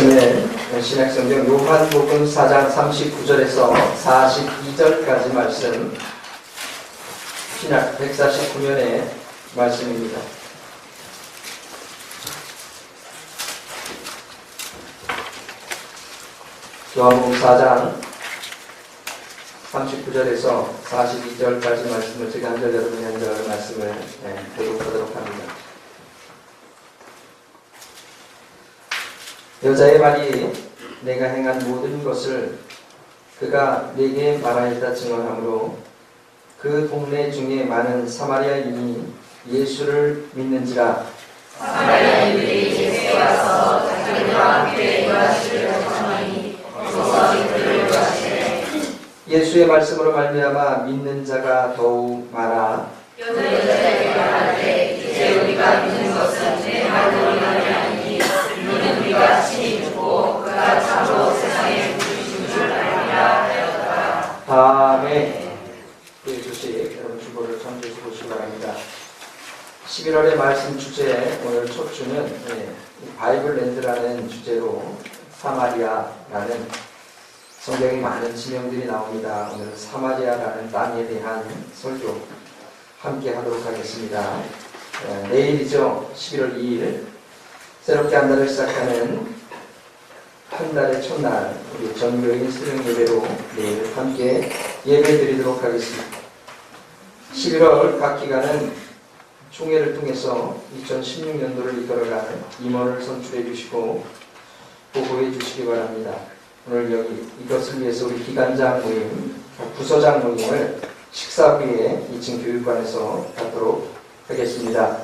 말씀은 신약성경 요한복음 4장 39절에서 42절까지 말씀, 신약 149면의 말씀입니다. 요한복음 4장 39절에서 42절까지 말씀을 제가 한 절, 여러분이 한 절 말씀을 교독하도록 합니다. 여자의 말이 내가 행한 모든 것을 그가 내게 말하였다 증언하므로 그 동네 중에 많은 사마리아인이 예수를 믿는지라. 사마리아인들이 예수께 와서 자기들과 함께 요하시를 청하니 예수께서 그들을 요하시되 예수의 말씀으로 말미암아 믿는 자가 더욱 많아. 여자에게 말하되 이제 우리가 믿는 것은 내 말로 인함이 아니니 이는 우리가 친히 듣고 그가 참으로 세상에 부르신 줄 알리라 하였다. 아멘. 그 주식 여러분 주보를 참조해 보시기 바랍니다. 11월의 말씀 주제, 오늘 첫 주는 바이블랜드라는 주제로 사마리아라는 성경에 많은 지명들이 나옵니다. 오늘 사마리아라는 땅에 대한 설교 함께 하도록 하겠습니다. 내일이죠. 11월 2일 새롭게 한 달을 시작하는 한 달의 첫날, 우리 전교인 수령 예배로 내일 함께 예배 드리도록 하겠습니다. 11월 각 기간은 총회를 통해서 2016년도를 이끌어가는 임원을 선출해 주시고 보고해 주시기 바랍니다. 오늘 여기 이것을 위해서 우리 기관장 모임, 부서장 모임을 식사 후에 2층 교육관에서 갖도록 하겠습니다.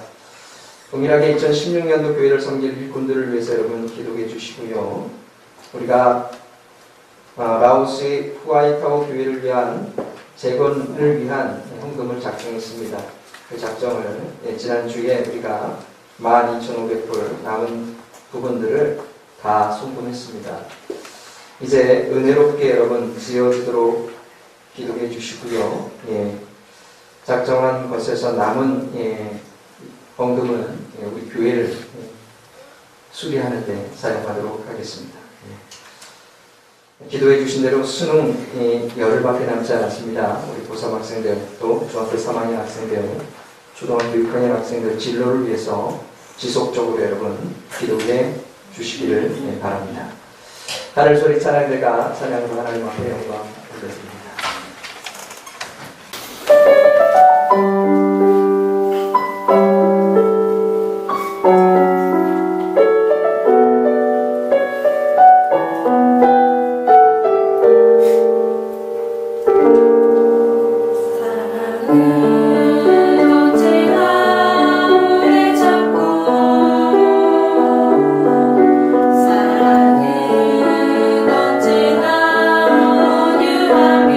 동일하게 2016년도 교회를 섬길 일꾼들을 위해서 여러분 기도해 주시고요. 우리가 라오스의 후아이타오 교회를 위한 재건을 위한 헌금을 작성했습니다. 그 작정을 지난주에 우리가 12,500불 남은 부분들을 다 송금했습니다. 이제 은혜롭게 여러분 지어주도록 기도해 주시고요. 작정한 것에서 남은 헌금은 우리 교회를 수리하는 데 사용하도록 하겠습니다. 기도해 주신 대로 수능 열흘밖에 남지 않았습니다. 우리 고3 학생들, 또 중학교 3학년 학생들, 초등학교 6학년 학생들 진로를 위해서 지속적으로 여러분 기도해 주시기를 바랍니다. 하늘 소리 찬양대가 찬양으로 하나님 앞에 영광 올려드립니다. 사랑은 언제나 온유함이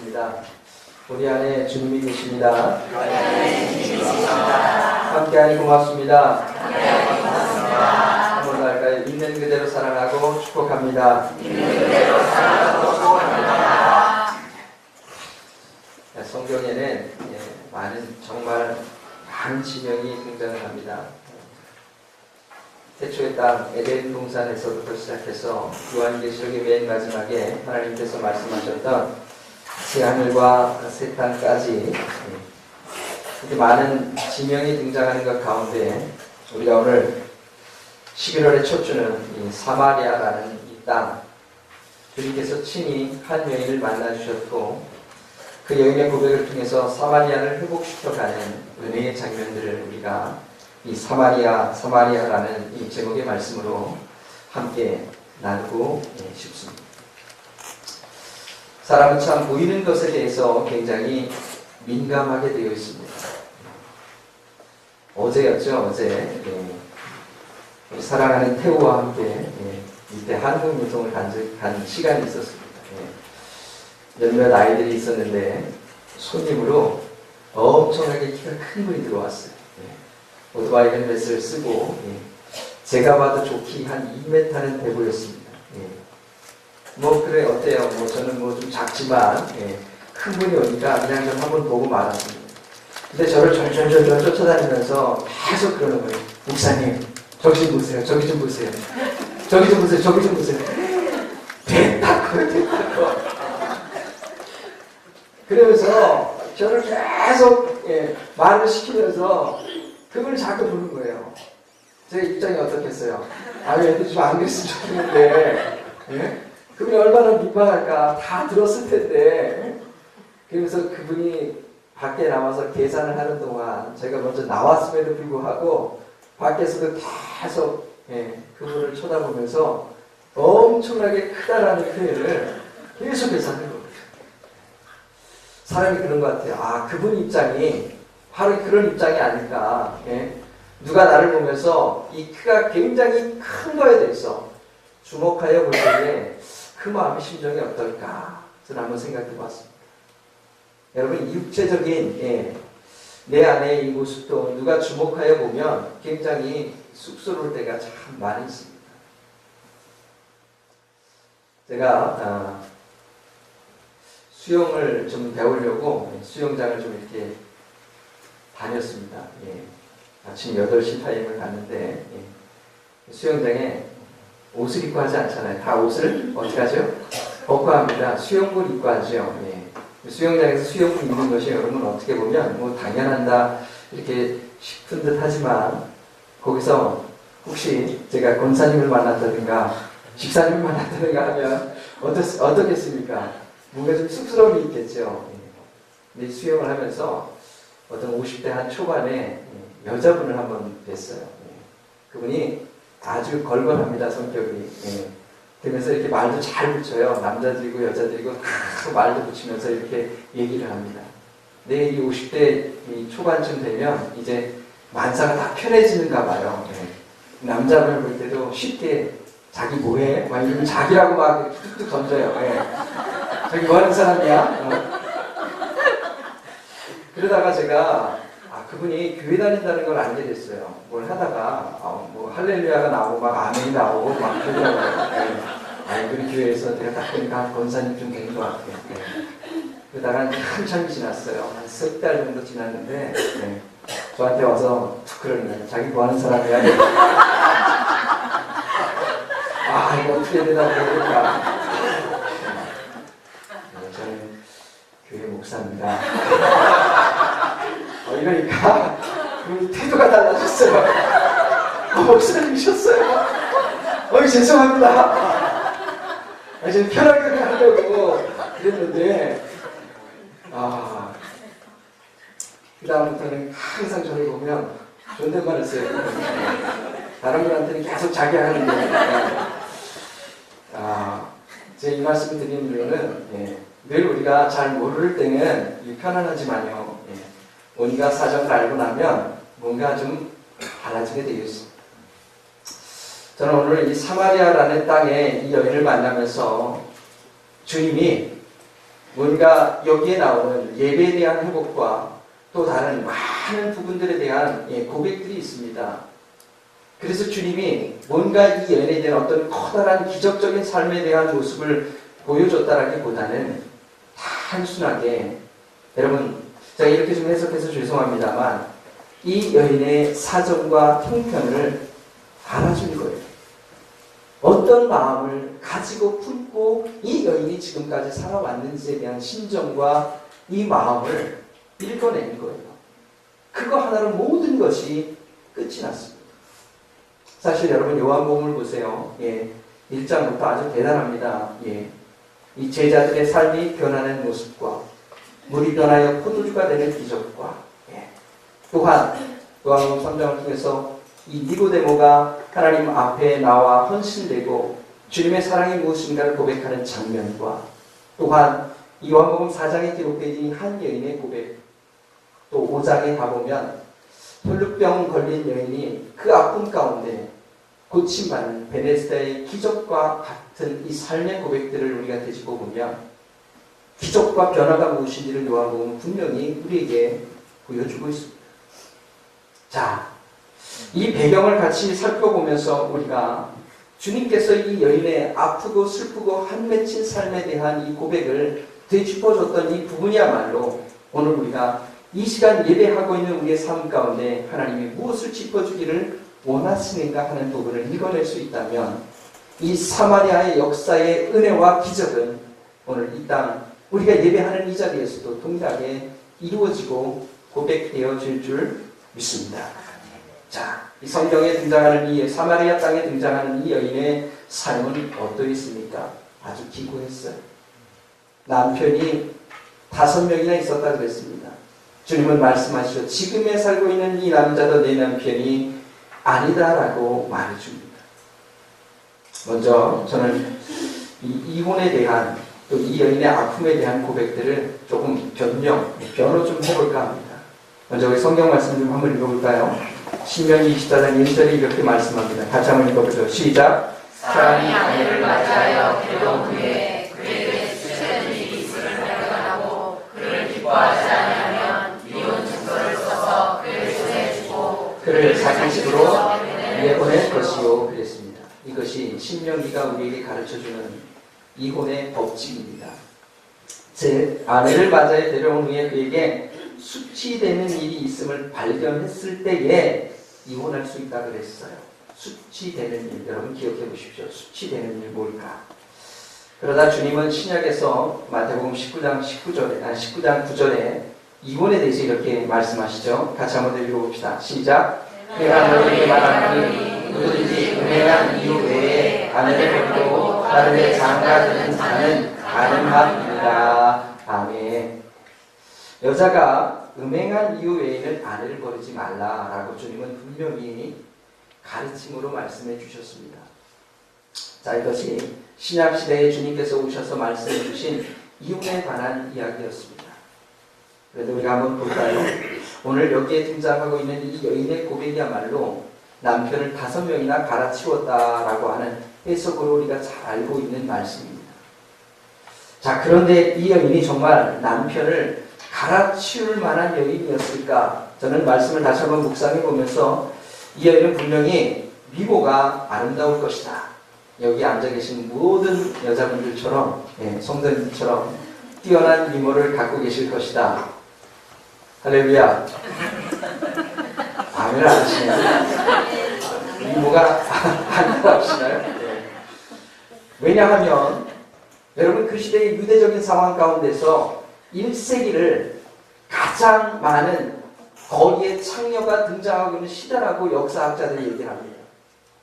말씀입니다. 우리 안에 주님이 계십니다. 함께하니 고맙습니다. 한번 더 할까요? 있는 그대로 사랑하고 축복합니다. 성경에는 정말 많은 지명이 등장을 합니다. 태초의 땅 에덴 동산에서부터 시작해서 요한계시록의 맨 마지막에 하나님께서 말씀하셨던 새 하늘과 새 땅까지 이렇게 많은 지명이 등장하는 것 가운데 우리가 오늘 11월의 첫 주는 이 사마리아라는 이 땅, 주님께서 친히 한 여인을 만나주셨고 그 여인의 고백을 통해서 사마리아를 회복시켜가는 은혜의 장면들을 우리가 이 사마리아라는 이 제목의 말씀으로 함께 나누고 싶습니다. 사람은 참 보이는 것에 대해서 굉장히 민감하게 되어 있습니다. 어제였죠, 어제. 우리 사랑하는 태우와 함께 이때 한국 유통을 간 시간이 있었습니다. 몇몇 아이들이 있었는데 손님으로 엄청나게 키가 큰 분이 들어왔어요. 오토바이 헬멧을 쓰고 제가 봐도 좋기 한 2m는 돼 보였습니다. 뭐 그래 어때요? 뭐 저는 뭐 좀 작지만 큰 분이 오니까 그냥 좀 한번 보고 말았습니다. 근데 저를 절절절절 쫓아다니면서 계속 그러는 거예요. 목사님 저기 좀 보세요. 저기 좀 보세요. 저기 좀 보세요. 저기 좀 보세요. 됐다 커요. 됐다 커. 그러면서 저를 계속 말을 시키면서 그분을 자꾸 부르는 거예요. 제 입장이 어떻겠어요? 애들 좀 안 그랬으면 좋겠는데 그분이 얼마나 민망할까 다 들었을 텐데 그러면서 그분이 밖에 나와서 계산을 하는 동안 제가 먼저 나왔음에도 불구하고 밖에서도 계속 그분을 쳐다보면서 엄청나게 크다라는 표현을 계속해서 하는 거예요. 사람이 그런 것 같아요. 그분 입장이 바로 그런 입장이 아닐까. 누가 나를 보면서 이 키가 굉장히 큰 거에 대해서 주목하여 볼 때에 그 마음의 심정이 어떨까 저는 한번 생각해 봤습니다. 여러분 이 육체적인 내 안의 이 모습도 누가 주목하여 보면 굉장히 쑥스러울 때가 참 많이 있습니다. 제가 수영을 좀 배우려고 수영장을 좀 이렇게 다녔습니다. 아침 8시 타임을 갔는데 수영장에 옷을 입고 하지 않잖아요. 다 옷을 어떻게 하죠? 벗고 합니다. 수영복 입고 하죠. 수영장에서 수영복 입는 것이 여러분 어떻게 보면 뭐 당연한다 이렇게 싶은 듯 하지만 거기서 혹시 제가 권사님을 만났다든가 집사님을 만났다든가 하면 어떻겠습니까? 뭔가 좀 쑥스러움이 있겠죠. 근데 수영을 하면서 어떤 50대 한 초반에 여자분을 한번 뵀어요. 그분이 아주 걸걸합니다, 성격이. 그러면서 이렇게 말도 잘 붙여요. 남자들이고 여자들이고 다 말도 붙이면서 이렇게 얘기를 합니다. 근데 이 50대 이 초반쯤 되면 이제 만사가 다 편해지는가 봐요. 남자분을 볼 때도 쉽게 자기 뭐해? 막 이러면 자기라고 막 툭툭 던져요. 자기 뭐 하는 사람이야? 그러다가 제가 그분이 교회 다닌다는 걸 알게 됐어요. 뭘 하다가 뭐 할렐루야가 나오고 막 아멘이 나오고 막 그러더라고요. 이분이 교회에서 내가 딱 보니까 권사님 좀 되는 것 같아요. 그러다가 한참이 지났어요. 한 석 달 정도 지났는데 저한테 와서 툭 그러는 거예요. 자기 뭐 하는 사람이야? 이거 어떻게 대답해야 될까? 저는 교회 목사입니다. 이러니까 태도가 달라졌어요. 목사님이셨어요? 죄송합니다. 저는 편하게 하려고 그랬는데 그 다음부터는 항상 저를 보면 존댓말을 써요. 다른 분한테는 계속 자기 하는데 제 이 말씀 드리는 이유는 늘 우리가 잘 모를 때는 편안하지만요. 우리가 사정을 알고 나면 뭔가 좀 달라지게 되어 있습니다. 저는 오늘 이 사마리아라는 땅에 이 여인을 만나면서 주님이 뭔가 여기에 나오는 예배에 대한 회복과 또 다른 많은 부분들에 대한 고백들이 있습니다. 그래서 주님이 뭔가 이 여인에 대한 어떤 커다란 기적적인 삶에 대한 모습을 보여줬다라기보다는 단순하게, 여러분 제가 이렇게 좀 해석해서 죄송합니다만 이 여인의 사정과 형편을 알아준 거예요. 어떤 마음을 가지고 품고 이 여인이 지금까지 살아왔는지에 대한 심정과 이 마음을 읽어낸 거예요. 그거 하나로 모든 것이 끝이 났습니다. 사실 여러분 요한복음을 보세요. 1장부터 아주 대단합니다. 이 제자들의 삶이 변하는 모습과 물이 변하여 포도주가 되는 기적과 또한 요한복음 3장을 통해서 이 니고데모가 하나님 앞에 나와 헌신되고 주님의 사랑이 무엇인가를 고백하는 장면과 또한 이 요한복음 4장에 기록되어 있는 한 여인의 고백, 또 5장에 가보면 혈루병 걸린 여인이 그 아픔 가운데 고침받는 베데스다의 기적과 같은 이 삶의 고백들을 우리가 되짚어 보면 기적과 변화가 무엇인지를 요한복음은 분명히 우리에게 보여주고 있습니다. 자, 이 배경을 같이 살펴보면서 우리가 주님께서 이 여인의 아프고 슬프고 한맺힌 삶에 대한 이 고백을 되짚어줬던 이 부분이야말로 오늘 우리가 이 시간 예배하고 있는 우리의 삶 가운데 하나님이 무엇을 짚어주기를 원하시는가 하는 부분을 읽어낼 수 있다면 이 사마리아의 역사의 은혜와 기적은 오늘 이 땅 우리가 예배하는 이 자리에서도 동일하게 이루어지고 고백되어질 줄 믿습니다. 자, 이 성경에 등장하는 이 사마리아 땅에 등장하는 이 여인의 삶은 어떠했습니까? 아주 기구했어요. 남편이 5명이나 있었다 그랬습니다. 주님은 말씀하시죠. 지금에 살고 있는 이 남자도 내 남편이 아니다라고 말해줍니다. 먼저 저는 이 이혼에 대한 또 이 여인의 아픔에 대한 고백들을 조금 변호 좀 해볼까 합니다. 먼저 우리 성경 말씀 좀 한번 읽어볼까요? 신명기 24장 1절에 이렇게 말씀합니다. 같이 한번 읽어보죠. 시작. 사람이 아내를 맞이하여 결혼 후에 그에게 수치되는 일이 있음을 발견하고 그를 기뻐하지 아니하면 이혼 증거를 써서 그를 보내주고 그를 자기집으로 내보낼 것이요 그랬습니다. 이것이 신명기가 우리에게 가르쳐주는 이혼의 법칙입니다. 즉 아내를 맞아야 데려온 후에 그에게 수치되는 일이 있음을 발견했을 때에 이혼할 수 있다 그랬어요. 수치되는 일, 여러분 기억해 보십시오. 수치되는 일 뭘까? 그러다 주님은 신약에서 마태복음 19장 9절에 이혼에 대해서 이렇게 말씀하시죠. 같이 한번 읽어봅시다. 시작. 내가 너희에게 말하노니 누구든지 음행한 이유 외에 아내를 버리고 다른 데 장가드는 자는 가늠하니라. 아멘. 여자가 음행한 이유 외에는 아내를 버리지 말라라고 주님은 분명히 가르침으로 말씀해 주셨습니다. 자, 이것이 신약시대에 주님께서 오셔서 말씀해 주신 이혼에 관한 이야기였습니다. 그런데 우리가 한번 볼까요? 오늘 여기에 등장하고 있는 이 여인의 고백이야말로 남편을 5명이나 갈아치웠다라고 하는 해석으로 우리가 잘 알고 있는 말씀입니다. 자, 그런데 이 여인이 정말 남편을 갈아치울 만한 여인이었을까? 저는 말씀을 다시 한번 묵상해 보면서 이 여인은 분명히 미모가 아름다울 것이다. 여기 앉아 계신 모든 여자분들처럼, 성도님들처럼 뛰어난 미모를 갖고 계실 것이다. 할렐루야. 아멘 안 하시네요. 미모가 안 나오시나요? 왜냐하면 여러분 그 시대의 유대적인 상황 가운데서 1세기를 가장 많은 거기에 창녀가 등장하고 있는 시대라고 역사학자들이 얘기를 합니다.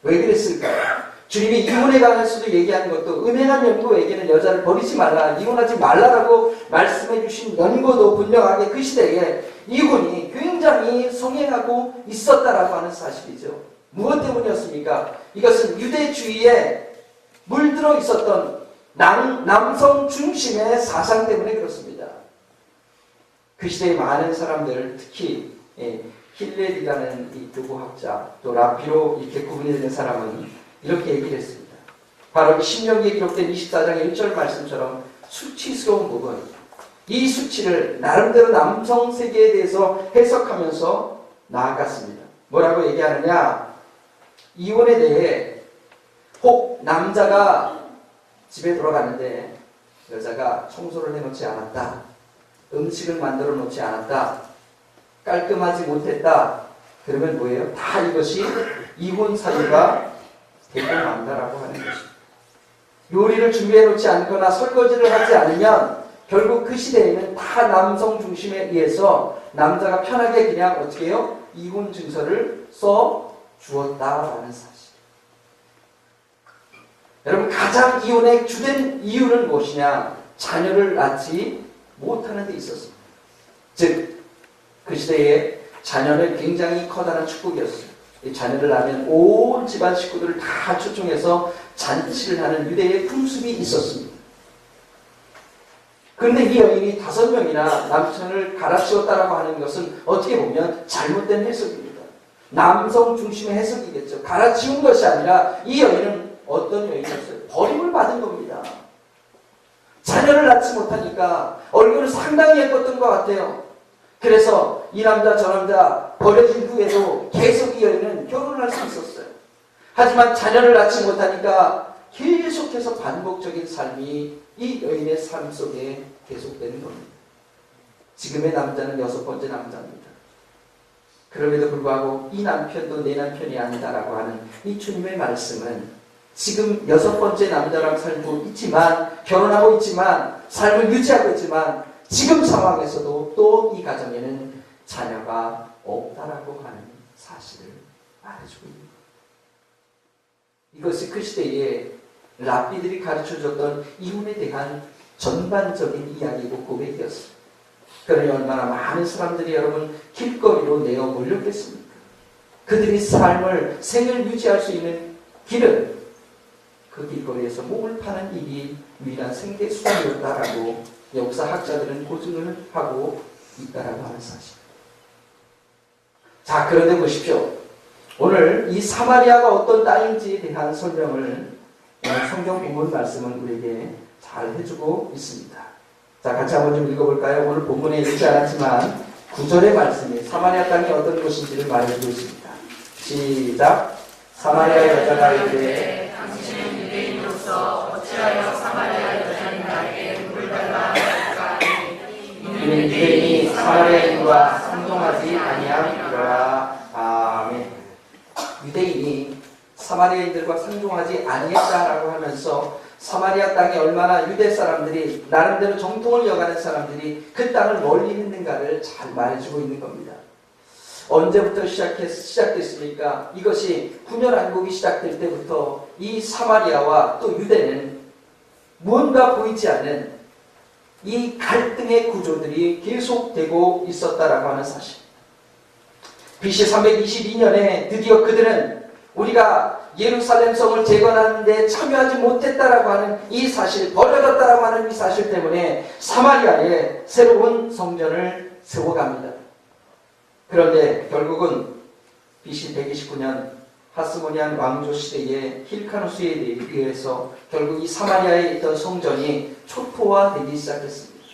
왜 그랬을까요? 주님이 이혼에 관해서도 얘기하는 것도 음행한 연고에게는 여자를 버리지 말라, 이혼하지 말라라고 말씀해 주신 연고도 분명하게 그 시대에 이혼이 굉장히 성행하고 있었다라고 하는 사실이죠. 무엇 때문이었습니까? 이것은 유대주의에 물들어 있었던 남성 중심의 사상 때문에 그렇습니다. 그 시대의 많은 사람들, 특히 힐렐이라는 이 교구학자, 또 라피로 이렇게 구분이 되는 사람은 이렇게 얘기를 했습니다. 바로 신명기에 기록된 24장의 1절 말씀처럼 수치스러운 부분, 이 수치를 나름대로 남성 세계에 대해서 해석하면서 나아갔습니다. 뭐라고 얘기하느냐? 이혼에 대해 혹 남자가 집에 돌아가는데 여자가 청소를 해놓지 않았다, 음식을 만들어 놓지 않았다, 깔끔하지 못했다, 그러면 뭐예요? 다 이것이 이혼 사유가 되고 만다라고 하는 것입니다. 요리를 준비해 놓지 않거나 설거지를 하지 않으면 결국 그 시대에는 다 남성 중심에 의해서 남자가 편하게 그냥 어떻게 해요? 이혼 증서를 써 주었다라는 사실. 여러분, 가장 이혼의 주된 이유는 무엇이냐? 자녀를 낳지 못하는 데 있었습니다. 즉, 그 시대에 자녀는 굉장히 커다란 축복이었어요. 이 자녀를 낳으면 온 집안 식구들을 다 초청해서 잔치를 하는 유대의 풍습이 있었습니다. 그런데 이 여인이 5명이나 남편을 갈아치웠다라고 하는 것은 어떻게 보면 잘못된 해석입니다. 남성 중심의 해석이겠죠. 갈아치운 것이 아니라 이 여인은 어떤 여인이었어요? 버림을 받은 겁니다. 자녀를 낳지 못하니까 얼굴은 상당히 예뻤던 것 같아요. 그래서 이 남자 저 남자 버려진 후에도 계속 이 여인은 결혼을 할 수 있었어요. 하지만 자녀를 낳지 못하니까 계속해서 반복적인 삶이 이 여인의 삶 속에 계속되는 겁니다. 지금의 남자는 6번째 남자입니다. 그럼에도 불구하고 이 남편도 내 남편이 아니다라고 하는 이 주님의 말씀은 지금 6번째 남자랑 살고 있지만, 결혼하고 있지만, 삶을 유지하고 있지만, 지금 상황에서도 또 이 가정에는 자녀가 없다라고 하는 사실을 말해주고 있는 거예요. 이것이 그 시대에 랍비들이 가르쳐줬던 이혼에 대한 전반적인 이야기고 고백이었어요. 그러니 얼마나 많은 사람들이 여러분 길거리로 내어 몰렸겠습니까? 그들이 삶을, 생을 유지할 수 있는 길은 그 길거리에서 몸을 파는 일이 유일한 생계 수단이었다라고 역사학자들은 고증을 하고 있다라고 하는 사실. 자, 그런데 보십시오. 오늘 이 사마리아가 어떤 땅인지에 대한 설명을 오늘 성경 본문 말씀은 우리에게 잘 해주고 있습니다. 자, 같이 한번 좀 읽어볼까요? 오늘 본문에 읽지 않았지만 9절의 말씀이 사마리아 땅이 어떤 곳인지를 말해주고 있습니다. 시작. 사마리아 여자가 이르되 당신은 유대인으로서 어찌하여 사마리아 여자인 나에게 물을 달라 하였을까? 이는 유대인이 사마리아인과 상종하지 아니함이로라. 아멘. 유대인이 사마리아인들과 상종하지 아니했다라고 하면서 사마리아 땅에 얼마나 유대 사람들이 나름대로 정통을 이어가는 사람들이 그 땅을 멀리 했는가를 잘 말해주고 있는 겁니다. 언제부터 시작됐습니까? 이것이 분열왕국이 시작될 때부터 이 사마리아와 또 유대는 무언가 보이지 않는 이 갈등의 구조들이 계속되고 있었다라고 하는 사실. BC 322년에 드디어 그들은 우리가 예루살렘 성을 재건하는 데 참여하지 못했다라고 하는 이 사실, 버려졌다라고 하는 이 사실 때문에 사마리아에 새로운 성전을 세워갑니다. 그런데 결국은 BC 129년 하스모니안 왕조 시대의 힐카누스에 의해서 결국 이 사마리아에 있던 성전이 초토화되기 시작했습니다.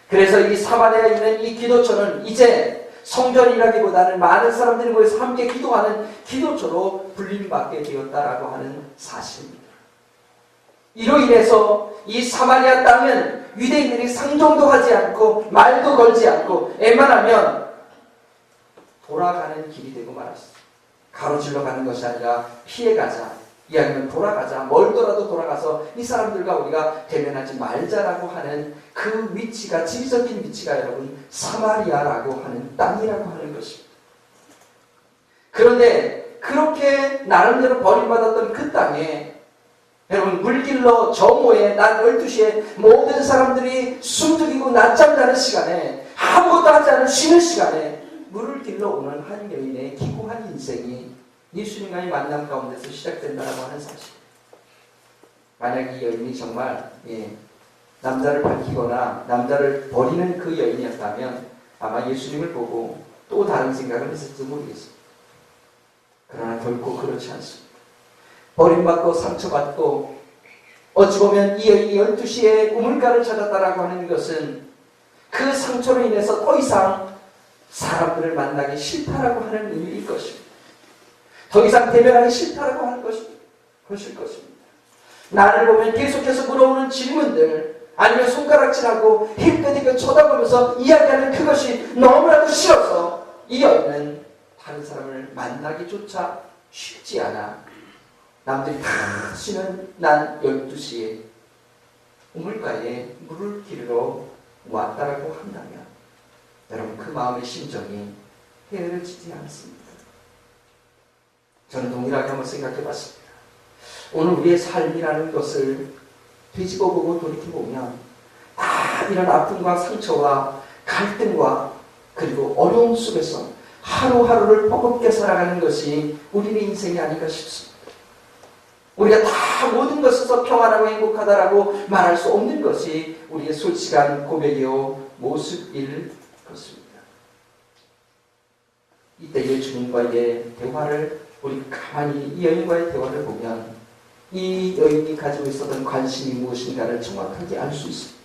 그래서 이 사마리아에 있는 이 기도처는 이제 성전이라기보다는 많은 사람들이 모여서 함께 기도하는 기도처로 불림받게 되었다라고 하는 사실입니다. 이로 인해서 이 사마리아 땅은 유대인들이 상종도 하지 않고 말도 걸지 않고 웬만하면 돌아가는 길이 되고 말았습니다. 가로질러 가는 것이 아니라 피해가자, 이야기는 돌아가자, 멀더라도 돌아가서 이 사람들과 우리가 대면하지 말자라고 하는 그 위치가, 지리적인 위치가 여러분 사마리아라고 하는 땅이라고 하는 것입니다. 그런데 그렇게 나름대로 버림받았던 그 땅에 여러분 물길로 정오에 낮 12시에 모든 사람들이 숨죽이고 낮잠 자는 시간에 아무것도 하지 않은 쉬는 시간에 물을 길러 오는 한 여인의 기구한 인생이 예수님과의 만남 가운데서 시작된다고 하는 사실. 만약 이 여인이 정말 남자를 밝히거나 남자를 버리는 그 여인이었다면 아마 예수님을 보고 또 다른 생각을 했을지 모르겠습니다. 그러나 결코 그렇지 않습니다. 버림받고 상처받고 어찌 보면 이 여인이 12시에 우물가를 찾았다라고 하는 것은 그 상처로 인해서 더 이상 사람들을 만나기 싫다라고 하는 의미일 것입니다. 더 이상 대면하기 싫다라고 하는 것일 것입니다. 나를 보면 계속해서 물어오는 질문들, 아니면 손가락질하고 힐끗힐끗 쳐다보면서 이야기하는 그것이 너무나도 싫어서 이 여인은 다른 사람을 만나기조차 쉽지 않아 남들이 다 쉬는 난 12시에 우물가에 물을 기르러 왔다라고 한다면 여러분 그 마음의 심정이 헤아려지지 않습니다. 저는 동일하게 한번 생각해 봤습니다. 오늘 우리의 삶이라는 것을 뒤집어보고 돌이켜보면 다 이런 아픔과 상처와 갈등과 그리고 어려움 속에서 하루하루를 버겁게 살아가는 것이 우리의 인생이 아닌가 싶습니다. 우리가 다 모든 것에서 평안하고 행복하다라고 말할 수 없는 것이 우리의 솔직한 고백이요 모습일 것입니다. 이때의 주님과의 대화를 우리 가만히 이 여인과의 대화를 보면 이 여인이 가지고 있었던 관심이 무엇인가를 정확하게 알 수 있습니다.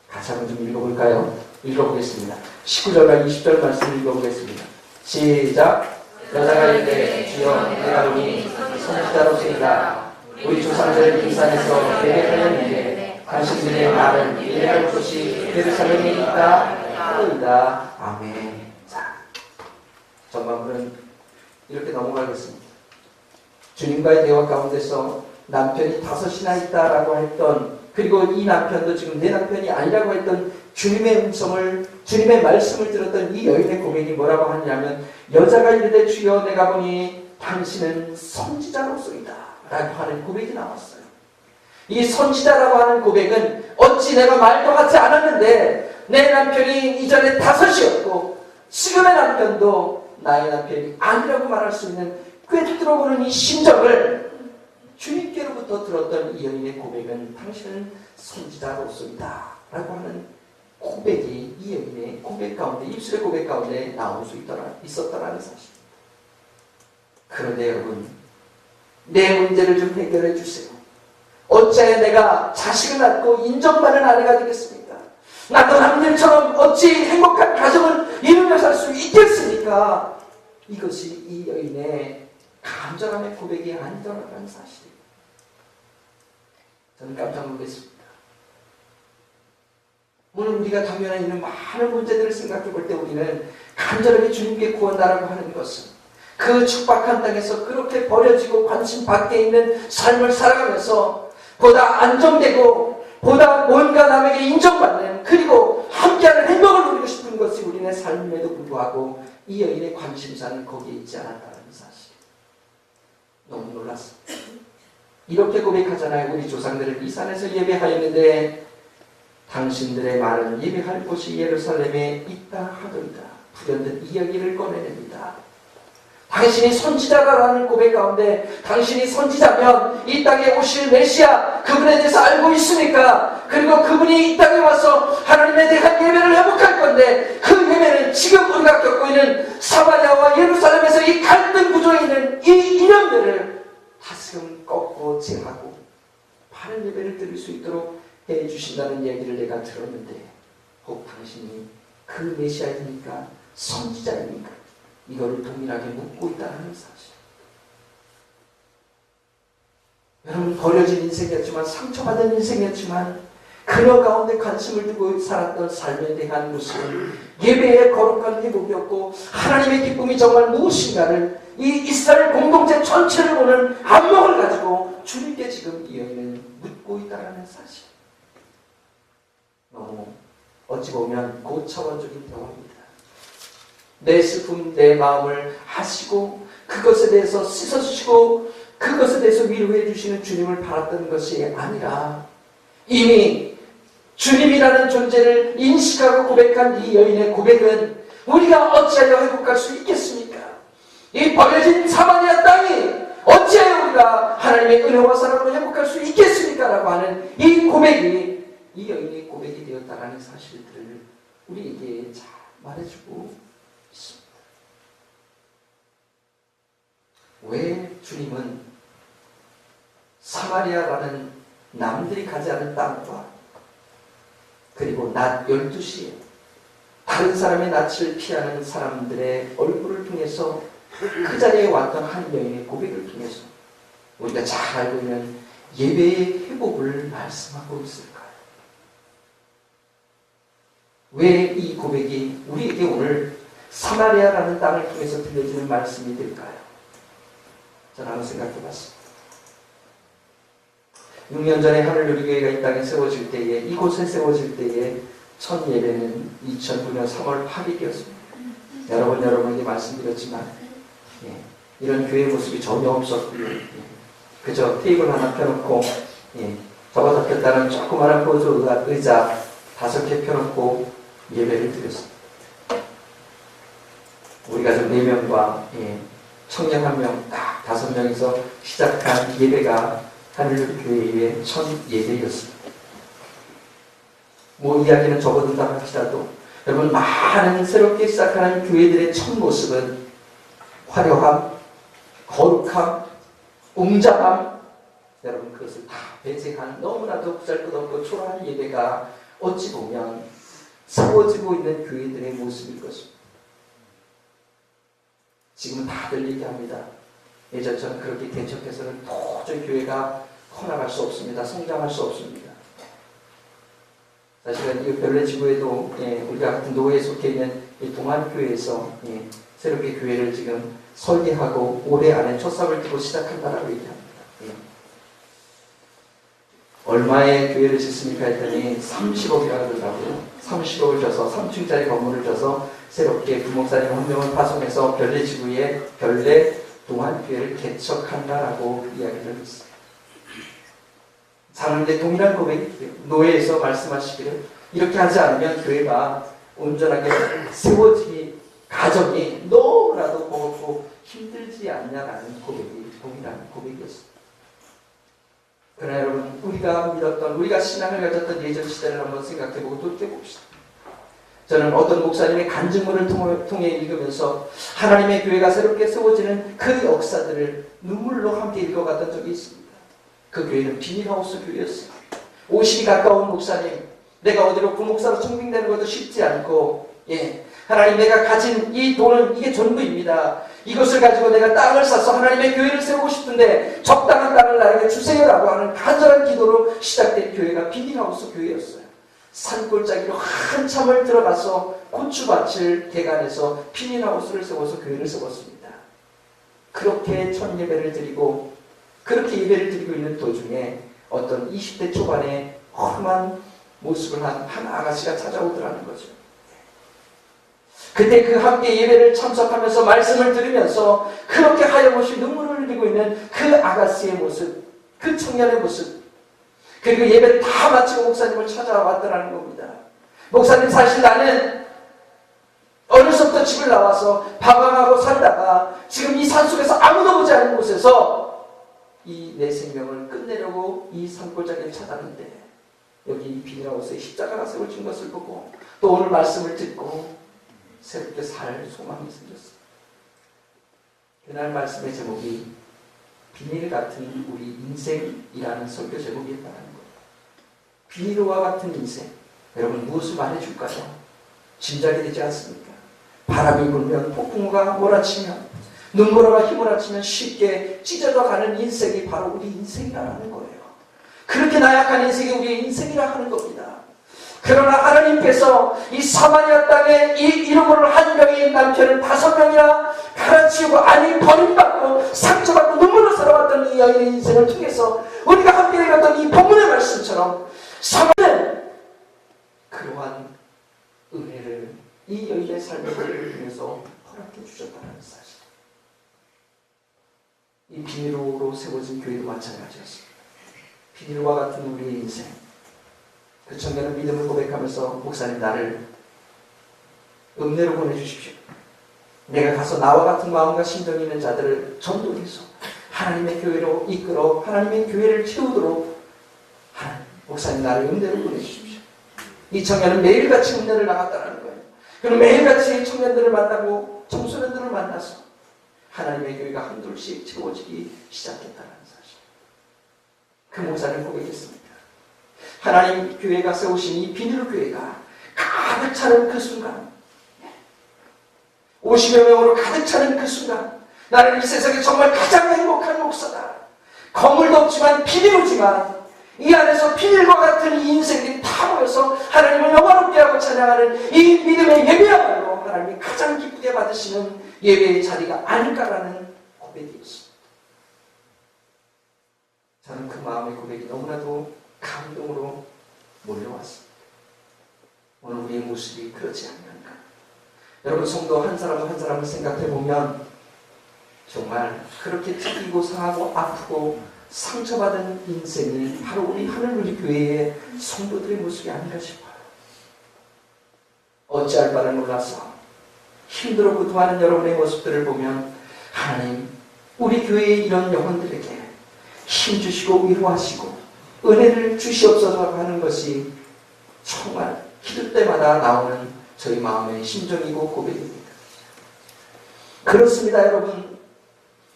다시 한번 좀 읽어볼까요? 읽어보겠습니다. 19절과 20절 말씀을 읽어보겠습니다. 시작! 여자가 이르되 주여 내가 보니 선지자로서이다. 우리 조상들 이산에서 계획하였는데 당신들의 말은 이해할 곳이 예루살렘에 있다 하더이다. 아멘. 자, 전반부는 이렇게 넘어가겠습니다. 주님과의 대화 가운데서 남편이 5이나 있다라고 했던, 그리고 이 남편도 지금 내 남편이 아니라고 했던 주님의 음성을, 주님의 말씀을 들었던 이 여인의 고백이 뭐라고 하냐면 여자가 이르되 주여 내가 보니 당신은 선지자로소이다 라고 하는 고백이 나왔어요. 이 선지자라고 하는 고백은 어찌 내가 말도 하지 않았는데 내 남편이 이전에 5이었고 지금의 남편도 나의 남편이 아니라고 말할 수 있는 꿰뚫어보는 이 심정을 주님께로부터 들었던 이 여인의 고백은 당신은 선지자로소이다 라고 하는 고백이 이 여인의 고백 가운데, 입술의 고백 가운데 나올 수 있었다라는 사실입니다. 그런데 여러분, 내 문제를 좀 해결해 주세요. 어찌하여 내가 자식을 낳고 인정받는 아내가 되겠습니까? 나도 남들처럼 어찌 행복한 가정을 이루며 살 수 있겠습니까? 이것이 이 여인의 간절함의 고백이 아니더라라는 사실입니다. 저는 깜짝 놀랐습니다. 오늘 우리가 당면에 있는 많은 문제들을 생각해 볼 때 우리는 간절하게 주님께 구한다라고 하는 것은 그 축박한 땅에서 그렇게 버려지고 관심 밖에 있는 삶을 살아가면서 보다 안정되고 보다 뭔가 남에게 인정받는, 그리고 함께하는 행복을 누리고 싶은 것이 우리의 삶임에도 불구하고 이 여인의 관심사는 거기에 있지 않았다는 사실. 너무 놀랐습니다. 이렇게 고백하잖아요. 우리 조상들은 이 산에서 예배하였는데 당신들의 말은 예배할 곳이 예루살렘에 있다 하더이다. 불현듯 이야기를 꺼내냅니다. 당신이 선지자라는 고백 가운데 당신이 선지자면 이 땅에 오실 메시아 그분에 대해서 알고 있으니까, 그리고 그분이 이 땅에 와서 하나님에 대한 예배를 회복할 건데 그 예배는 지금 우리가 겪고 있는 사마리아와 예루살렘에서 이 갈등 구조에 있는 이 이념들을 다스금 꺾고 제하고 바른 예배를 드릴 수 있도록 해주신다는 얘기를 내가 들었는데 혹 당신이 그 메시아입니까? 선지자입니까? 이거를 동일하게 묻고 있다는 사실. 여러분, 버려진 인생이었지만, 상처받은 인생이었지만 그녀 가운데 관심을 두고 살았던 삶에 대한 모습은 예배의 거룩한 회복이었고 하나님의 기쁨이 정말 무엇인가를 이 이스라엘 공동체 전체를 보는 안목을 가지고 주님께 지금 이 여인은 묻고 있다는 사실. 너무 어찌 보면 고차원적인 대화입니다. 내 슬픔, 내 마음을 하시고 그것에 대해서 씻어주시고 그것에 대해서 위로해 주시는 주님을 바랐던 것이 아니라 이미 주님이라는 존재를 인식하고 고백한 이 여인의 고백은 우리가 어찌하여 회복할 수 있겠습니까? 이 버려진 사마리아 땅이 어찌하여 우리가 하나님의 은혜와 사랑으로 회복할 수 있겠습니까? 라고 하는 이 고백이 이 여인의 고백이 되었다는 사실들을 우리에게 잘 말해주고 있습니다. 왜 주님은 사마리아라는 남들이 가지 않은 땅과 그리고 낮 12시에 다른 사람의 낯을 피하는 사람들의 얼굴을 통해서 그 자리에 왔던 한 여인의 고백을 통해서 우리가 잘 알고 있는 예배의 회복을 말씀하고 있을까요? 왜 이 고백이 우리에게 오늘 사마리아라는 땅을 통해서 들려지는 말씀이 될까요? 저는 한번 생각해 봤습니다. 6년 전에 하늘누리교회가 이 땅에 세워질 때에, 이곳에 세워질 때에 첫 예배는 2009년 3월 8일이었습니다. 여러분에게 말씀드렸지만 이런 교회 모습이 전혀 없었고요. 그저 테이블 하나 펴놓고 접어서 폈다는 조그마한 보조 의자 5개 펴놓고 예배를 드렸습니다. 우리 가족 4명과 청년 1명, 딱 5명이서 시작한 예배가 하늘교회의 첫 예배였습니다. 뭐 이야기는 접어든다 할지라도 여러분, 많은 새롭게 시작하는 교회들의 첫 모습은 화려함, 거룩함, 웅장함, 여러분 그것을 다 배제한 너무나도 보잘것없고 초라한 예배가 어찌 보면 세워지고 있는 교회들의 모습일 것입니다. 지금은 다들 얘기합니다. 예전처럼 그렇게 개척해서는 도저히 교회가 커나갈 수 없습니다. 성장할 수 없습니다. 사실은 이 별내 지구에도 우리가 같은 노예에 속해 있는 이 동안교회에서 새롭게 교회를 지금 설계하고 올해 안에 첫삽을 띄고 시작한다라고 얘기합니다. 얼마의 교회를 짓습니까 했더니 30억이라고 그러더라고요. 30억을 줘서 3층짜리 건물을 줘서 새롭게 부목사님 한 명을 파송해서 별내 지구에 별내 동안교회를 개척한다라고 이야기를 했습니다. 사람들의 동일한 고백이에요. 노예에서 말씀하시기를 이렇게 하지 않으면 교회가 온전하게 세워지기 가정이 너무나도 버겁고 힘들지 않냐라는 고백이 동일한 고백이었습니다. 그러나 여러분, 우리가 믿었던, 우리가 신앙을 가졌던 예전 시대를 한번 생각해보고 돌이켜봅시다. 저는 어떤 목사님의 간증문을 통해 읽으면서 하나님의 교회가 새롭게 세워지는 그 역사들을 눈물로 함께 읽어갔던 적이 있습니다. 그 교회는 비닐하우스 교회였어요. 50이 가까운 목사님, 내가 어디로 부목사로 청빙되는 것도 쉽지 않고, 하나님, 내가 가진 이 돈은 이게 전부입니다. 이것을 가지고 내가 땅을 사서 하나님의 교회를 세우고 싶은데 적당한 땅을 나에게 주세요라고 하는 간절한 기도로 시작된 교회가 비닐하우스 교회였어요. 산골짜기로 한참을 들어가서 고추밭을 개간해서 비닐하우스를 세워서 교회를 세웠습니다. 그렇게 첫 예배를 드리고 그렇게 예배를 드리고 있는 도중에 어떤 20대 초반의 험한 모습을 한 아가씨가 찾아오더라는 거죠. 그때 그 함께 예배를 참석하면서 말씀을 들으면서 그렇게 하염없이 눈물을 흘리고 있는 그 아가씨의 모습, 그 청년의 모습, 그리고 예배를 다 마치고 목사님을 찾아왔더라는 겁니다. 목사님, 사실 나는 어려서부터 집을 나와서 방황하고 살다가 지금 이 산속에서 아무도 보지 않는 곳에서 이 내 생명을 끝내려고 이 산골짜기를 찾았는데 여기 이 비닐하우스에 십자가가 세워진 것을 보고 또 오늘 말씀을 듣고 새롭게 살 소망이 생겼어요. 그날 말씀의 제목이 비닐 같은 우리 인생이라는 설교 제목이었다는 거예요. 비닐과 같은 인생. 여러분, 무엇을 말해줄까요? 짐작이 되지 않습니까? 바람이 불면, 폭풍우가 몰아치면, 눈보라가 휘몰아치면 쉽게 찢어져 가는 인생이 바로 우리 인생이라는 거예요. 그렇게 나약한 인생이 우리의 인생이라 하는 겁니다. 그러나 하나님께서 이 사마리아 땅에 이 잃어버린 한 명의 남편을 5명이나 갈아치우고 아니 버림받고 상처받고 눈물로 살아왔던 이 여인의 인생을 통해서 우리가 함께 읽었던 이 본문의 말씀처럼 사마리아는 그러한 은혜를 이 여인의 삶을 통해서 허락해 주셨다는 사실. 이 비닐로 세워진 교회도 마찬가지였습니다. 비닐과 같은 우리의 인생. 그 청년은 믿음을 고백하면서 목사님, 나를 읍내로 보내주십시오. 내가 가서 나와 같은 마음과 심정이 있는 자들을 전도해서 하나님의 교회로 이끌어 하나님의 교회를 채우도록 하나님, 목사님, 나를 읍내로 보내주십시오. 이 청년은 매일같이 읍내를 나갔다는 거예요. 그럼 매일같이 청년들을 만나고 청소년들을 만나서 하나님의 교회가 한둘씩 채워지기 시작했다는 사실. 그 목사를 고백했습니다. 하나님 교회가 세우신 이 비밀 교회가 가득 차는 그 순간, 50여 명으로 가득 차는 그 순간, 나는 이 세상에 정말 가장 행복한 목사다. 거물도 없지만 비밀이지만 이 안에서 비밀과 같은 이 인생들이 다 모여서 하나님을 영화롭게 하고 찬양하는 이 믿음의 예배야말로 하나님이 가장 기쁘게 받으시는 예배의 자리가 아닐까라는 고백이 있습니다. 저는 그 마음의 고백이 너무나도 감동으로 몰려왔습니다. 오늘 우리의 모습이 그렇지 않는가? 여러분, 성도 한 사람 한 사람을 생각해보면 정말 그렇게 찢기고 상하고 아프고 상처받은 인생이 바로 우리 하늘우리 교회의 성도들의 모습이 아닌가 싶어요. 어찌할 바를 몰라서 힘들어 고통하는 여러분의 모습들을 보면 하나님, 우리 교회의 이런 영혼들에게 힘주시고 위로하시고 은혜를 주시옵소서 하는 것이 정말 기도 때마다 나오는 저희 마음의 심정이고 고백입니다. 그렇습니다, 여러분.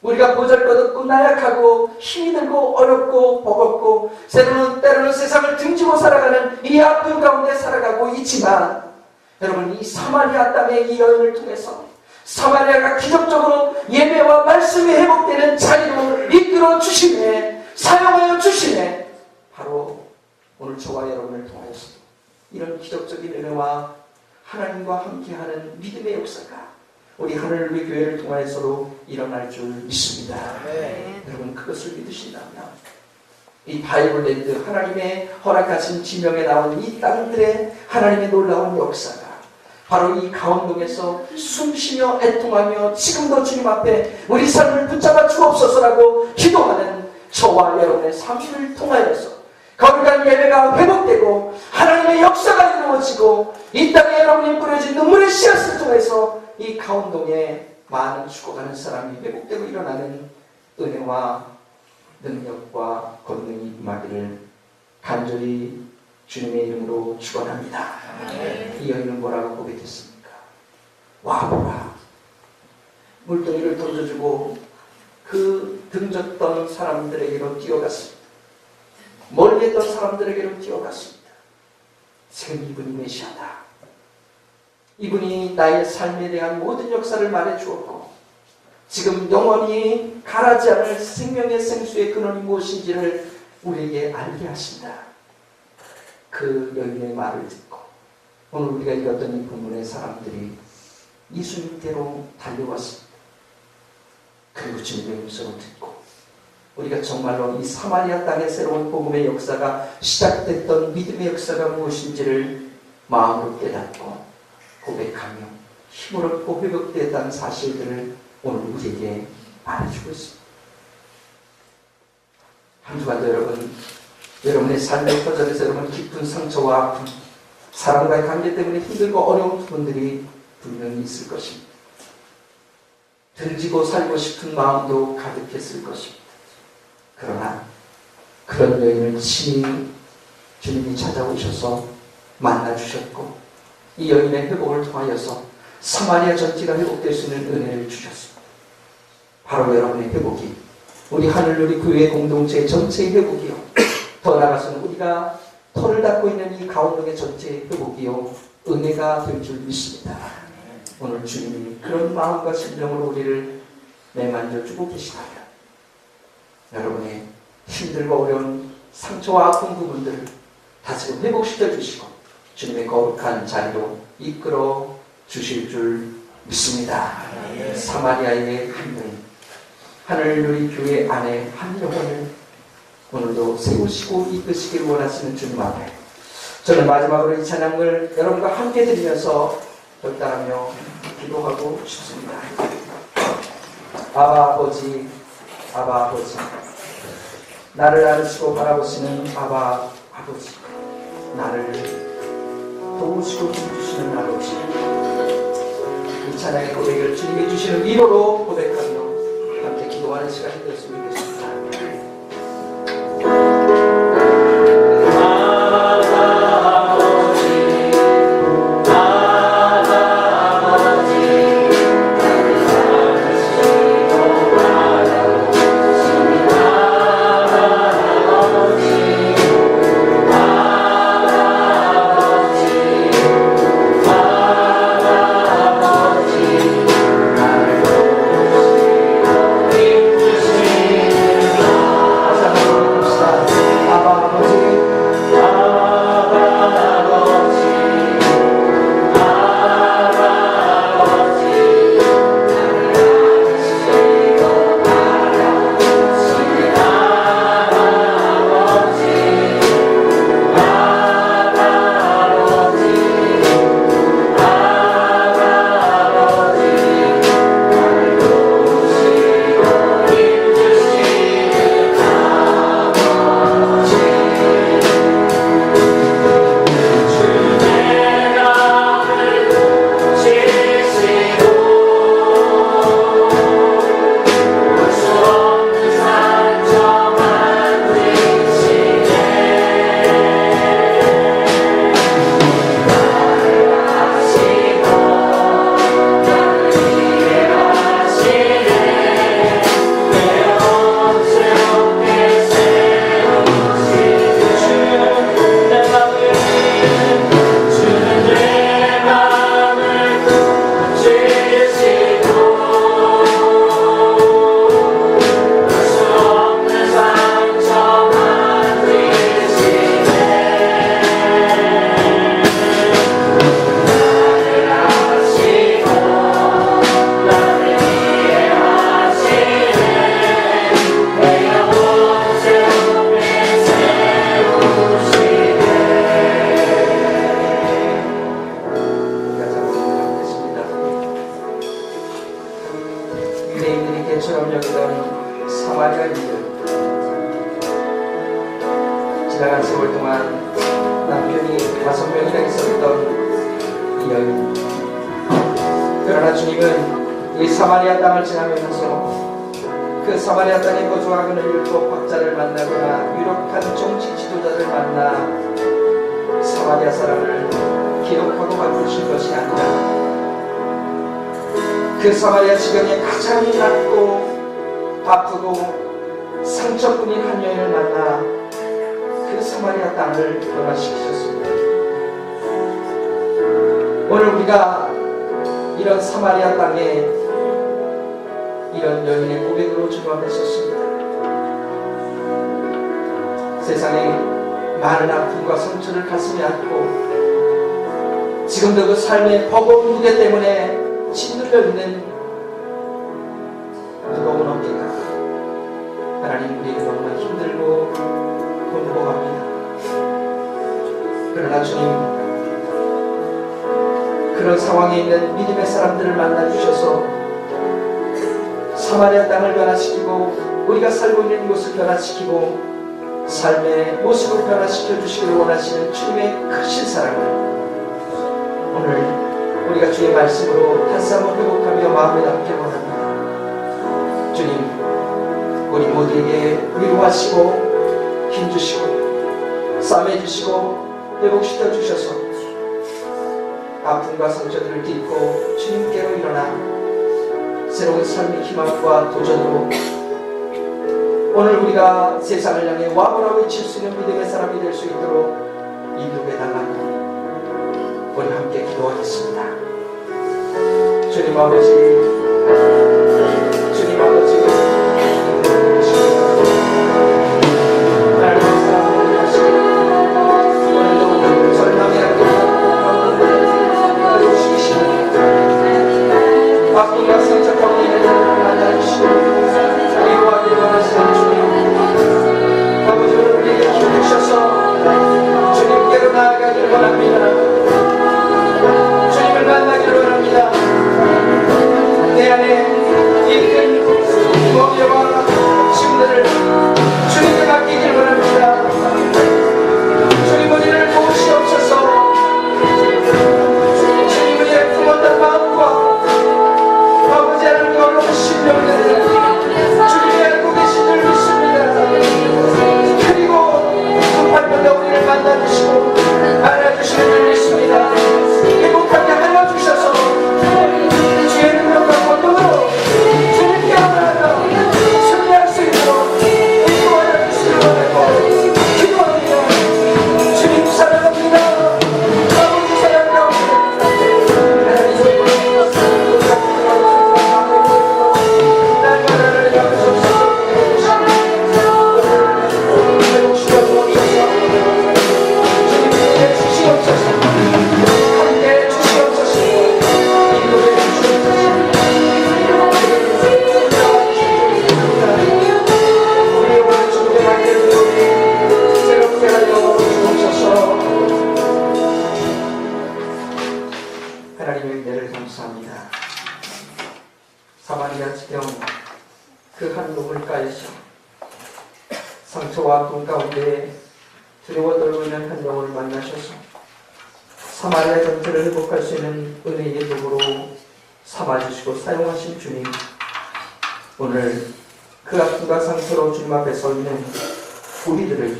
우리가 보잘것없고 나약하고 힘이 들고 어렵고 버겁고 때로는 세상을 등지고 살아가는 이 아픔 가운데 살아가고 있지만, 여러분, 이 사마리아 땅의 이 여인을 통해서 사마리아가 기적적으로 예배와 말씀이 회복되는 자리로 이끌어 주시네, 사용하여 주시네, 바로 오늘 저와 여러분을 통하여서 이런 기적적인 은혜와 하나님과 함께하는 믿음의 역사가 우리 하늘의 교회를 통하여서도 일어날 줄 믿습니다. 네. 여러분, 그것을 믿으신다면 이 바이블랜드, 하나님의 허락하신 지명에 나온 이 땅들의 하나님의 놀라운 역사가 바로 이 강원동에서 숨쉬며 애통하며 지금도 주님 앞에 우리 삶을 붙잡아 주옵소서라고 기도하는 저와 여러분의 삶을 통하여서 거룩한 예배가 회복되고 하나님의 역사가 이루어지고 이 땅에 여러분이 뿌려진 눈물의 씨앗을 통해서 이 강원동에 많은 죽어가는 사람이 회복되고 일어나는 은혜와 능력과 권능이 임하기를 간절히 주님의 이름으로 축원합니다. 이 여인은 뭐라고 고백했습니까? 와보라. 물동이를 던져주고 그 등졌던 사람들에게로 뛰어갔습니다. 멀리 했던 사람들에게로 뛰어갔습니다. 지금 이분이 메시아다. 이분이 나의 삶에 대한 모든 역사를 말해주었고 지금 영원히 가라지 않을 생명의 생수의 근원이 무엇인지를 우리에게 알게 하신다. 그 여인의 말을 듣고 오늘 우리가 읽었던 이 본문의 사람들이 예수님께로 달려왔습니다. 그리고 주님의 음성을 듣고 우리가 정말로 이 사마리아 땅의 새로운 복음의 역사가 시작됐던 믿음의 역사가 무엇인지를 마음으로 깨닫고 고백하며 힘을 얻고 회복되었다는 사실들을 오늘 우리에게 말해주고 있습니다. 한 주간도 여러분의 삶의 터전에서 여러분 깊은 상처와 아픔, 사람과의 관계 때문에 힘들고 어려운 부분들이 분명히 있을 것입니다. 들지고 살고 싶은 마음도 가득했을 것입니다. 그러나 그런 여인을 친히 주님이 찾아오셔서 만나주셨고 이 여인의 회복을 통하여서 사마리아 전체가 회복될 수 있는 은혜를 주셨습니다. 바로 여러분의 회복이 우리 하늘누리 교회 공동체 전체의 회복이요, 더 나아가서는 우리가 터를 닫고 있는 이 강원동의 전체의 회복이요 은혜가 될 줄 믿습니다. 오늘 주님이 그런 마음과 심정으로 우리를 내만져주고 계시다면 여러분의 힘들고 어려운 상처와 아픈 부분들을 다시금 회복시켜 주시고 주님의 거룩한 자리로 이끌어 주실 줄 믿습니다. 사마리아의 한 여인, 하늘누리 교회 안에 한 영혼을 오늘도 세우시고 이끄시길 원하시는 주님 앞에 저는 마지막으로 이 찬양을 여러분과 함께 드리면서 결단하며 기도하고 싶습니다. 아바 아버지, 아바 아버지, 나를 안으시고 바라보시는 아바 아버지, 나를 도우시고 힘주시는 아버지, 이 찬양의 고백을 주님이 주시는 위로로 고백하며 함께 기도하는 시간이 되었으면 좋겠습니다. 아버지 죄처럼 여기던 사마리아인들, 지나간 세월 동안 남편이 5명이나 있었던 이 여인. 그러나 주님은 이 사마리아 땅을 지나면서 그 사마리아 땅에 거주하고는 율법 학자를 만나거나 유력한 정치 지도자를 만나 사마리아 사람을 기록하고 바꾸신 것이 아니라 그 사마리아 지경에 가장 낮고 아프고 상처뿐인 한 여인을 만나 그 사마리아 땅을 변화시키셨습니다. 오늘 우리가 이런 사마리아 땅에 이런 여인의 고백으로 주님 앞에 섰습니다. 세상에 많은 아픔과 상처를 가슴에 안고 지금도 그 삶의 버거운 무게 때문에 짓눌려 있는 무거운 어깨가 하나님 우리에게 너무나 힘들고 곤고합니다. 그러나 주님, 그런 상황에 있는 믿음의 사람들을 만나주셔서 사마리아 땅을 변화시키고 우리가 살고 있는 곳을 변화시키고 삶의 모습을 변화시켜 주시기를 원하시는 주님의 크신 사랑을 오늘 우리가 주의 말씀으로 다시 한번 회복하며 마음에 담기 원합니다. 주님, 우리 모두에게 위로하시고 힘주시고 싸매주시고 회복시켜 주셔서 아픔과 상처들을 딛고 주님께로 일어나 새로운 삶의 희망과 도전으로 오늘 우리가 세상을 향해 와보라 외칠 수 있는 믿음의 사람이 될 수 있도록 인도해 달라니 우리 함께 기도하겠습니다. 주님 아버지, 주님 아버지, 나를 감사하고 하시고 오늘도 절망이라도 아픔과 상처 가운데 있는 자들을 만나주시고 위로하길 원하시는 주님, 아버지 오늘 우리에게 힘 주셔서 주님께로 나아가길 원합니다. 주님을 만나기를 원합니다. 내 안에 있는 무게와 짐들을 주님께 맡기길 원합니다. 주님 우리를 도우시옵소서. 주님 우리의 품었던 마음과 아버지 하나님 어려운 심령들을 주님이 알고 계신 줄 믿습니다. 그리고 급할때도 우리를 만나주시고 알아주시는 줄 믿습니다. 행복하게 알려주셔서 주의 능력과 권능으로 주님께 나아가 승리할 수 있도록 인도하여 주시기 원하고 기도합니다. 주님 사랑합니다. 아버지 사랑합니다. 하나님의 은혜를 감사합니다. 사마리아 지경 그 한 우물가에서 상처와 아픔 가운데 두려워 떨고 있는 한 영혼을 만나셔서 사마리아 전체를 회복할 수 있는 은혜의 도구로 삼아주시고 사용하신 주님, 오늘 그 아픔과 상처로 주님 앞에 서 있는 우리들을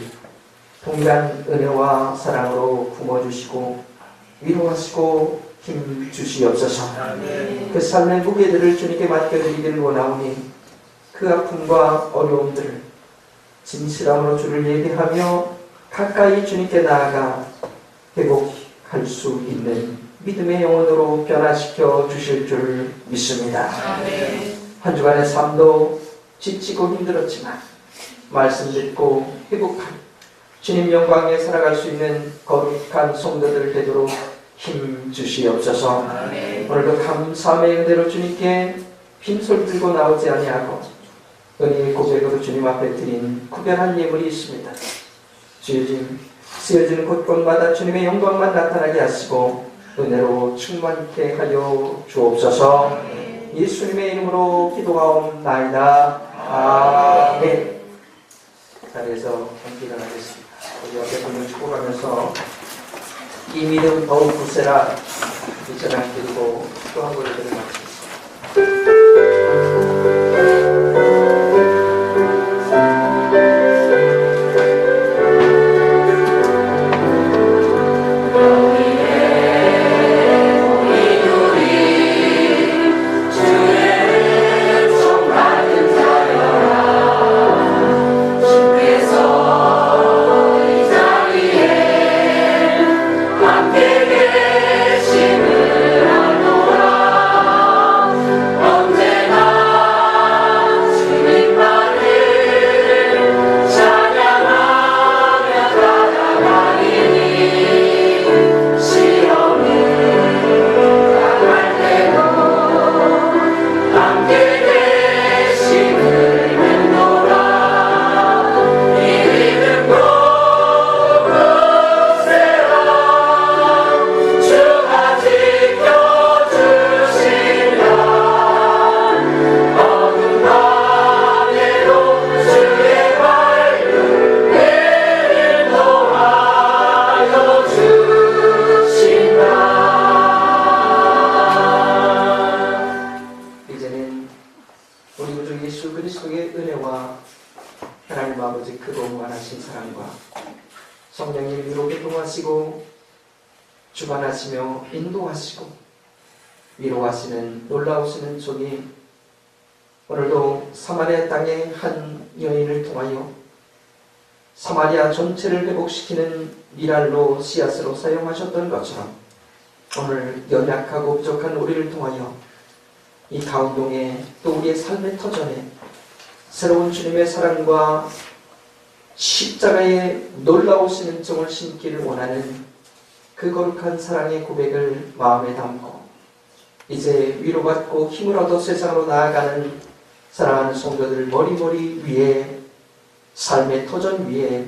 동일한 은혜와 사랑으로 품어주시고 위로하시고 힘 주시옵소서. 그 삶의 무게들을 주님께 맡겨드리기를 원하오니 그 아픔과 어려움들을 진실함으로 주를 예배하며 가까이 주님께 나아가 회복할 수 있는 믿음의 영혼으로 변화시켜 주실 줄 믿습니다. 한 주간의 삶도 지치고 힘들었지만 말씀 듣고 회복한 주님 영광에 살아갈 수 있는 거룩한 성도들 되도록 힘 주시옵소서. 오늘도 감사함의 은혜로 주님께 빈손 들고 나오지 아니하고 은혜의 고백으로 주님 앞에 드린 구별한 예물이 있습니다. 주여진 쓰여지는 곳곳마다 주님의 영광만 나타나게 하시고 은혜로 충만케 하여 주옵소서. 예수님의 이름으로 기도하옵나이다. 아멘. 자리에서 함께 일어나겠습니다. 우리 옆에 분을 축복하면서 이 믿음 더욱 굳세라 이 전화 드리고 또 한 번을 드리겠습니다. 하나님 아버지 크고 무한하신 사랑과 성령님 위로 교통하시고 주관하시며 인도하시고 위로하시는 놀라우시는 종이 오늘도 사마리아 땅의 한 여인을 통하여 사마리아 전체를 회복시키는 미랄로 씨앗으로 사용하셨던 것처럼 오늘 연약하고 부족한 우리를 통하여 이 가운동에 또 우리의 삶의 터전에 새로운 주님의 사랑과 십자가의 놀라우신 은총을 심기를 원하는 그 거룩한 사랑의 고백을 마음에 담고 이제 위로받고 힘을 얻어 세상으로 나아가는 사랑하는 성도들 머리머리 위에 삶의 터전 위에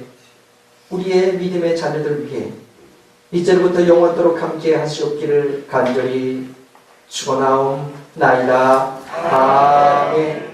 우리의 믿음의 자녀들 위에 이제부터 영원토록 함께 하시옵기를 간절히 축원하옵나이다. 아멘.